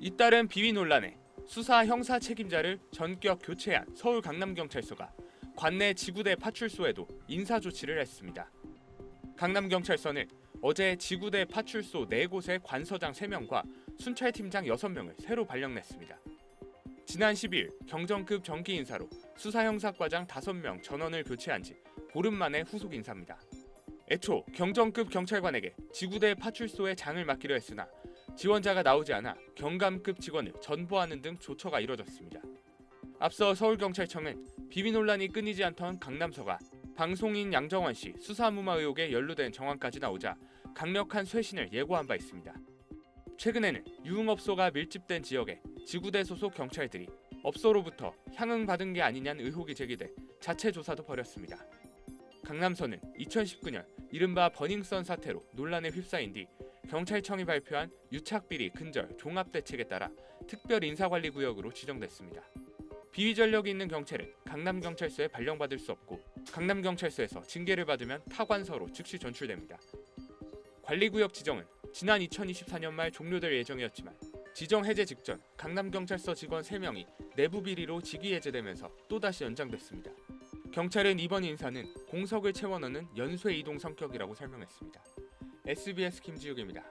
잇따른 비위 논란에 수사 형사 책임자를 전격 교체한 서울 강남경찰서가 관내 지구대 파출소에도 인사조치를 했습니다. 강남경찰서는 어제 지구대 파출소 4곳의 관서장 3명과 순찰팀장 6명을 새로 발령냈습니다. 지난 10일 경정급 정기 인사로 수사형사과장 5명 전원을 교체한 지 보름 만에 후속 인사입니다. 애초 경정급 경찰관에게 지구대 파출소의 장을 맡기려 했으나 지원자가 나오지 않아 경감급 직원을 전보하는 등 조처가 이뤄졌습니다. 앞서 서울경찰청은 비위 논란이 끊이지 않던 강남서가 방송인 양정원 씨 수사무마 의혹에 연루된 정황까지 나오자 강력한 쇄신을 예고한 바 있습니다. 최근에는 유흥업소가 밀집된 지역에 지구대 소속 경찰들이 업소로부터 향응받은 게 아니냐는 의혹이 제기돼 자체 조사도 벌였습니다. 강남서는 2019년 이른바 버닝썬 사태로 논란에 휩싸인 뒤 경찰청이 발표한 유착비리 근절 종합대책에 따라 특별 인사관리구역으로 지정됐습니다. 비위 전력이 있는 경찰은 강남경찰서에 발령받을 수 없고 강남경찰서에서 징계를 받으면 타관서로 즉시 전출됩니다. 관리구역 지정은 지난 2024년 말 종료될 예정이었지만 지정 해제 직전 강남경찰서 직원 3명이 내부 비리로 직위 해제되면서 또다시 연장됐습니다. 경찰은 이번 인사는 공석을 채워 넣는 연쇄 이동 성격이라고 설명했습니다. SBS 김지욱입니다.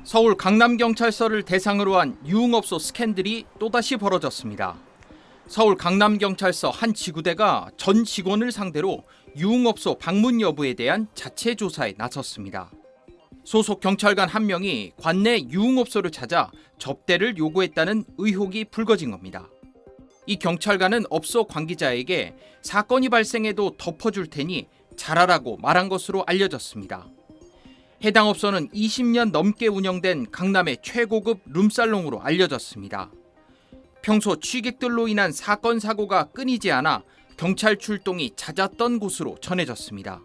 서울 강남경찰서를 대상으로 한 유흥업소 스캔들이 또다시 벌어졌습니다. 서울 강남경찰서 한 지구대가 전 직원을 상대로 유흥업소 방문 여부에 대한 자체 조사에 나섰습니다. 소속 경찰관 1명이 관내 유흥업소를 찾아 접대를 요구했다는 의혹이 불거진 겁니다. 이 경찰관은 업소 관계자에게 사건이 발생해도 덮어줄 테니 잘하라고 말한 것으로 알려졌습니다. 해당 업소는 20년 넘게 운영된 강남의 최고급 룸살롱으로 알려졌습니다. 평소 취객들로 인한 사건 사고가 끊이지 않아 경찰 출동이 잦았던 곳으로 전해졌습니다.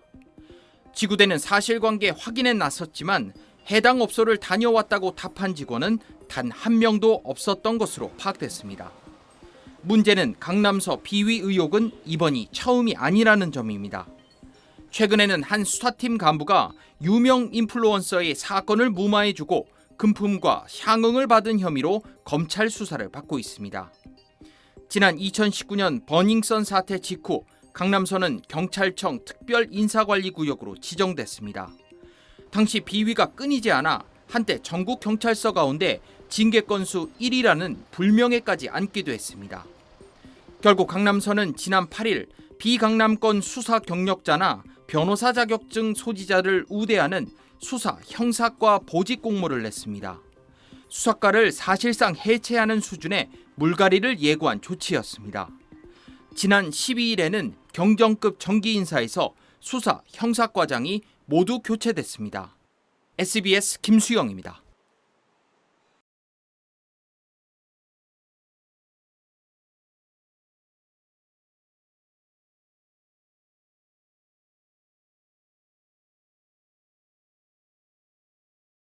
지구대는 사실관계 확인에 나섰지만 해당 업소를 다녀왔다고 답한 직원은 단 1명도 없었던 것으로 파악됐습니다. 문제는 강남서 비위 의혹은 이번이 처음이 아니라는 점입니다. 최근에는 한 수사팀 간부가 유명 인플루언서의 사건을 무마해주고 금품과 향응을 받은 혐의로 검찰 수사를 받고 있습니다. 지난 2019년 버닝썬 사태 직후 강남서는 경찰청 특별 인사관리구역으로 지정됐습니다. 당시 비위가 끊이지 않아 한때 전국 경찰서 가운데 징계 건수 1위라는 불명예까지 안기도 했습니다. 결국 강남서는 지난 8일 비강남권 수사 경력자나 변호사 자격증 소지자를 우대하는 수사 형사과 보직 공모를 냈습니다. 수사과를 사실상 해체하는 수준의 물갈이를 예고한 조치였습니다. 지난 12일에는 경정급 정기 인사에서 수사 형사과장이 모두 교체됐습니다. SBS 김수영입니다.